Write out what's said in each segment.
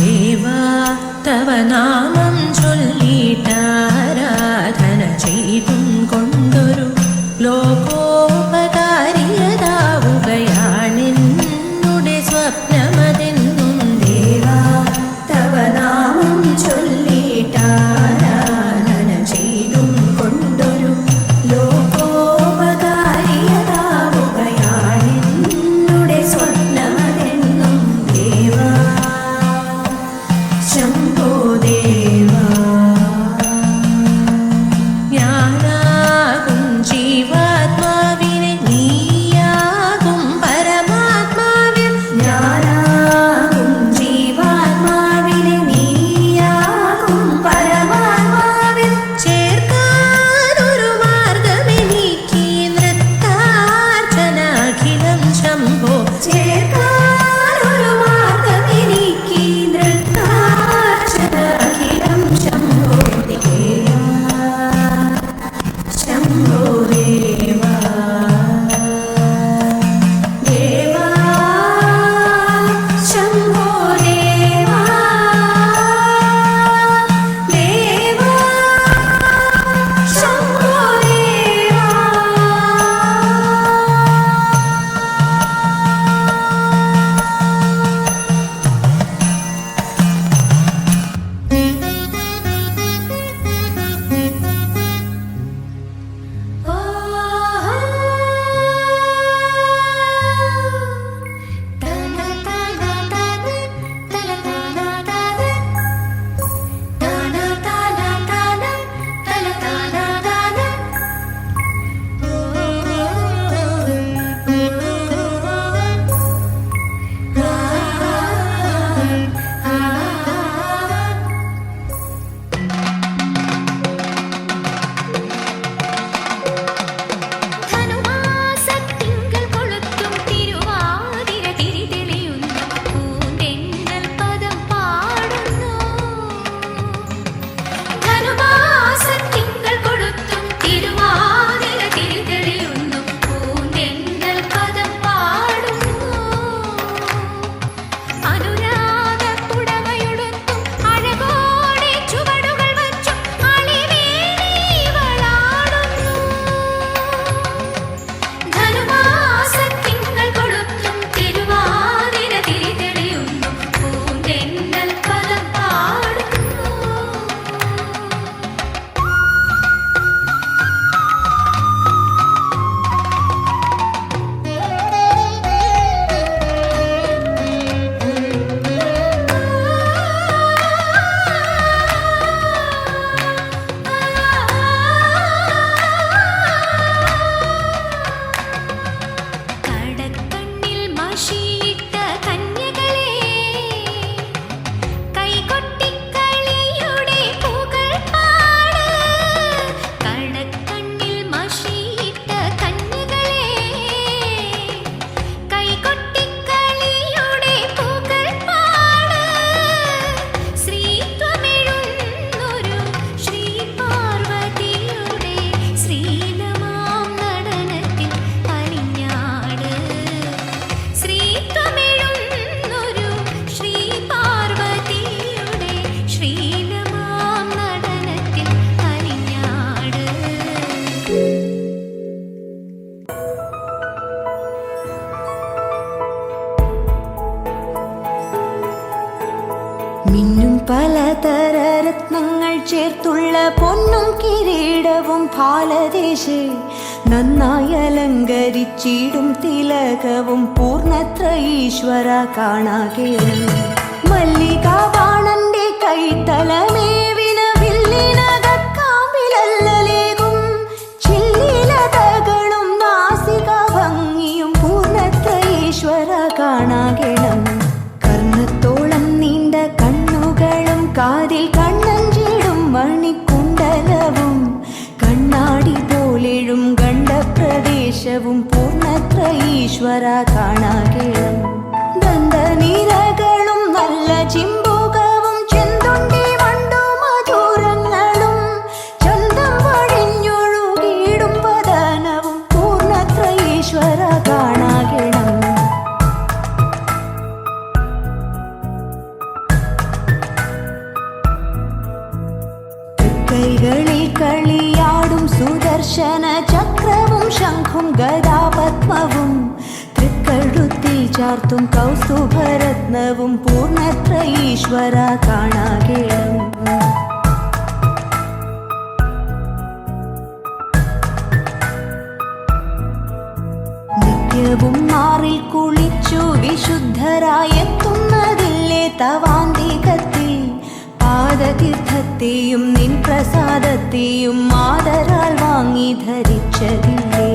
ദേവാ തവ നാമം ചൊല്ലിട്ടാരാധന ചെയ്തും കൊണ്ടൊരു ലോകോപകാരിയതാവുകയാണെന്നുടെ സ്വപ്നമതെന്നും. ദേവാ തവ നാമം ചൊല്ലിട്ടാരാധന ചെയ്തും കൊണ്ടൊരു ലോകോപകാരിയതാവുകയാണെന്നുടെ സ്വപ്നമതെന്നും. ദേവാ ശംഭോ ദേവാ. ഞാനാകും ജീവാത്മാവിനെ നീയാകും പരമാത്മാവിൽ. ഞാനാകും ജീവാത്മാവിനെ നീയാകും പരമാത്മാവിൽ. ചേർക്കാനൊരു മാർഗമെനിക്ക് നൃത്താർച്ചന അഖിലം ശംഭോ. ചേർക്കാനൊരു മാർഗമെനിക്ക് നൃത്താർച്ചന അഖിലം ശംഭോ. ദേവാ ശംഭോ ദേവാ. ദേവാ ശംഭോ ദേവാ. ദേവാ ശംഭോ ദേവാ. ധനുമാസത്തിങ്കൾ കൊളുത്തും തിരുവാതിര തിരിതെളിയുന്നു പൂന്തെന്നൽ പദം പാടുന്നു. ധനുമാസത്തിങ്കൾ കൊളുത്തും തിരുവാതിര തിരിതെളിയുന്നു പൂന്തെന്നൽ പദം പാടുന്നു. അനുരാഗപ്പുടവയുടുത്തും അഴകോടെ ചുവടുകൾ വച്ചും അളിവേണിവളാടുന്നു. ധനുമാസത്തിങ്കൾ കൊളുത്തും തിരുവാതിര തിരിതെളിയുന്നു പൂന്തെന്നൽ പദം പാടുന്നു. കടക്കണ്ണിൽ മഷിയിട്ട കന്യകളെ കൈകൊട്ടിക്കളിയുടെ പുകൾ പാട്. കടക്കണ്ണിൽ മഷിയിട്ട കന്യകളെ കൈകൊട്ടിക്കളിയുടെ പുകൾ പാട്. ശ്രീത്വമെഴുന്നൊരു ശ്രീ പാർവതിയുടെ ശ്രീലമാം നടനത്തിൽ അലിഞ്ഞാട്. ശ്രീത്വമെഴുന്നൊരു ശ്രീ പാർവതിയുടെ ശ്രീലമാം നടനത്തിൽ അലിഞ്ഞാട്. മിന്നും പലതര രത്നങ്ങൾ ചേർത്തുള്ള പൊന്നും കിരീടവും ഭാലദേശേ നന്നായി അലങ്കരിച്ചിടും തിലകവും പൂർണ്ണത്ര ഈശ്വര കാണാകെ. മല്ലികാബാണന്റെ കൈത്തലമേവിന വില്ലിനകക്കാമ്പിലല്ലേകും ചില്ലിലതകളും നാസിക ഭംഗിയും പൂർണ്ണത്ര ഈശ്വര കാണാകണം. കർണത്തോളം നീണ്ട കണ്ണുകളും കാതിൽ കണ്ണഞ്ചിടും മണിക്കുണ്ടലവും കണ്ണാടി പോലെഴും ഗണ്ഡപ്രദേശവും പൂർണ്ണത്ര ഈശ്വര കാണാകേളം. ദന്തനിരകളും നല്ല ചിമ്പുകവും ചെന്തുണ്ടി വണ്ടു മധുരങ്ങളും ചന്തം വഴിഞ്ഞൊഴുകിയിടും വദനവും പൂർണ്ണത്ര ഈശ്വര കാണാകണം. സുദർശന ചക്രവും ശംഖും ഗദാപത്മവും തൃക്കഴുത്തിൽ ചാർത്തും കൗസ്തുഭരത്നവും പൂർണ്ണത്ര ഈശ്വര കാണാകേണം. നിത്യവും മാറിൽ കുളിച്ചു വിശുദ്ധരായെത്തുന്നതില്ലേ തവാന്തികത്തിൽ പാദതീർത്ഥത്തെയും നിൻ പ്രസാദത്തെയും മാതരാൽ വാങ്ങി ധരിച്ചതില്ലേ.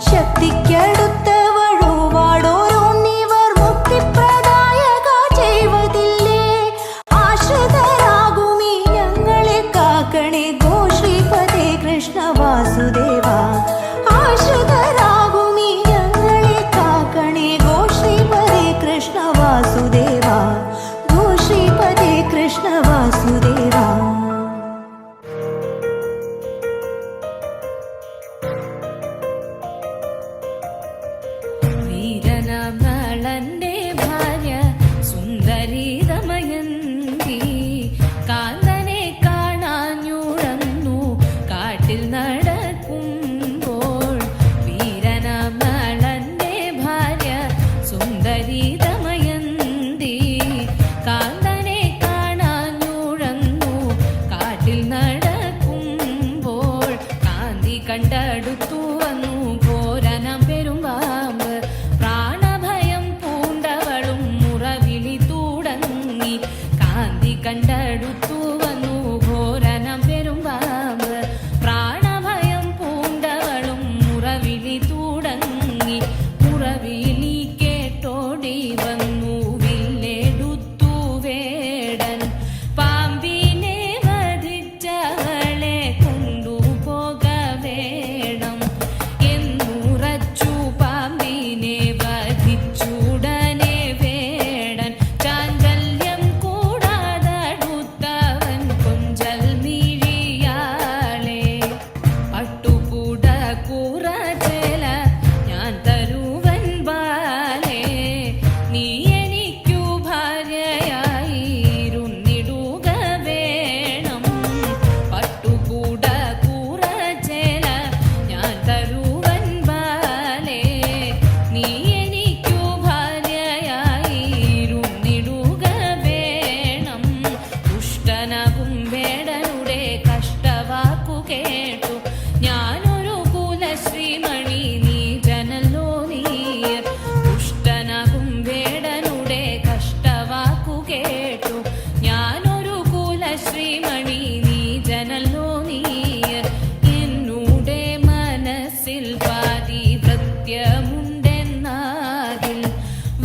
ശക്തിക്കടുത്ത വഴുവാടോരോന്നിവർ മുക്തിപ്രദായക ചെയ്വതില്ലേ. ആശ്രിതരാകുമീ ഞങ്ങളെ കാക്കണേ ഗോ ശ്രീപദേ കൃഷ്ണ വാസുദേവ. ആശ്രിതരാകുമീ ഞങ്ങളെ കാക്കണേ ഗോ ശ്രീപദേ കൃഷ്ണ വാസുദേവ. ഗോ ശ്രീപദേ കൃഷ്ണ വാസുദേവ. വീരനളന്റെ ഭാര്യ സുന്ദരി ദമയന്തി കാന്തനെ കാണാഞ്ഞുഴന്നു കാട്ടിൽ നടക്കുമ്പോൾ. വീരനളന്റെ ഭാര്യ സുന്ദരി ദമയന്തി കാന്തനെ കാണാഞ്ഞുഴന്നു കാട്ടിൽ നടക്കുമ്പോൾ. കാന്തി കണ്ടടുത്തു വന്നു ഘോരനം പെരുമ്പാമ്പ്. പ്രാണഭയം പൂണ്ടവളും മുറവിളി തുടങ്ങി. കാന്തി കണ്ടടുത്തു വന്നു ഘോരനം പെരുമ്പാമ്പ്. പ്രാണഭയം പൂണ്ടവളും മുറവിളി തുടങ്ങി. മുറവിളി കേട്ടോടി വന്നു വില്ലെടുത്തു വേടൻ. പാമ്പിനെ വധിച്ചവളെ കൊണ്ടുപോക വേണം എന്നുറച്ചു. പാമ്പിനെ വധിച്ചുടനെ വേടൻ ചാഞ്ചല്യം കൂടാതടുത്തവൻ കൊഞ്ചൽ മിഴിയാളെ. പട്ടുപൂട കൂറച്ചേല ഞാൻ തരുവൻ ബാലേ. നീ എനിക്കു ഭാര്യയായിരുന്നിടുക വേണം. പട്ടുപൂട കൂറച്ചേല ഞാൻ തരുവൻ ബാലേ. നീ എനിക്കു ഭാര്യയായിരുന്നിടുക വേണം. ദുഷ്ടനാകും വേടനുടെ കഷ്ടവാക്കു കേട്ടു ഞാനൊരു കുലശ്രീമണി നീ ജനല്ലോ നീ. ദുഷ്ടനാകും വേടനുടെ കഷ്ടവാക്കു കേട്ടു ഞാനൊരു കുലശ്രീമണി നീ ജനല്ലോ നീ. എന്നുടെ മനസ്സിൽ പാതിവൃത്യമുണ്ടെന്നാകിൽ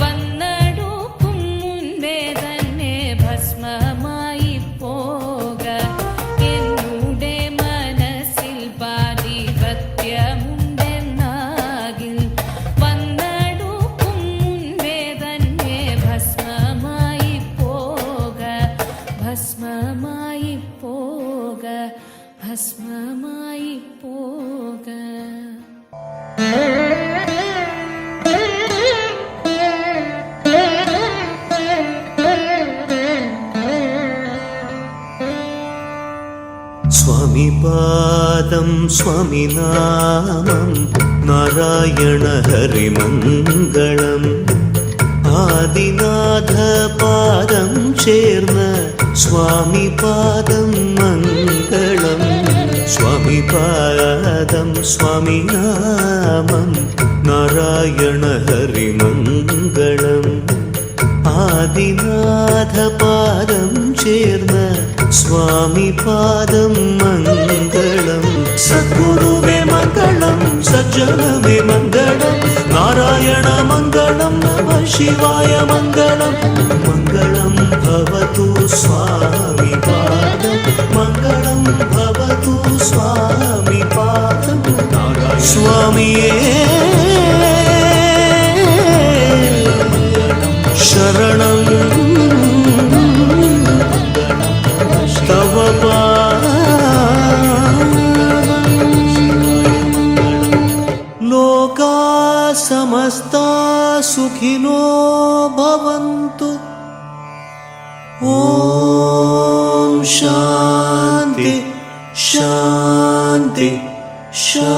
വന്നടുക്കും മുൻപേ തന്നെ ഭസ്മമായി പോക. എന്നുടെ മനസ്സിൽ പാതിവൃത്യമുണ്ടെന്നാകിൽ വന്നടുക്കും മുൻപേ തന്നെ ഭസ്മമായി പോക. ഭസ്മമായി പോക. ഭസ്മമായി പോക. സ്വാമി പാദം സ്വാമി നാമം നാരായണ ഹരിമംഗളം. ആദിനാഥ പാദം ചേർന്ന് സ്വാമി പാദം മംഗളം. സ്വാമി പാദം സ്വാമി നാമം നാരായണ ഹരിമംഗളം. ആദിനാഥ പാദം ചേർന്ന് സ്വാമി പാദം മംഗളം. സദ്ഗുരുവേ മംഗളം സജ്ജനമേ മംഗളം. നാരായണ മംഗളം നമ ശിവായ മംഗളം. മംഗളം ഭവതു സ്വാമി പാദം. മംഗളം ഭവതു സ്വാമി പാദം. സ്വാമിയേ ശരണം തവ ലോകാ സമസ്താ സുഖിനോ ഭവന്തു. ഓം ശാന്തി ശാന്തി शान्तिः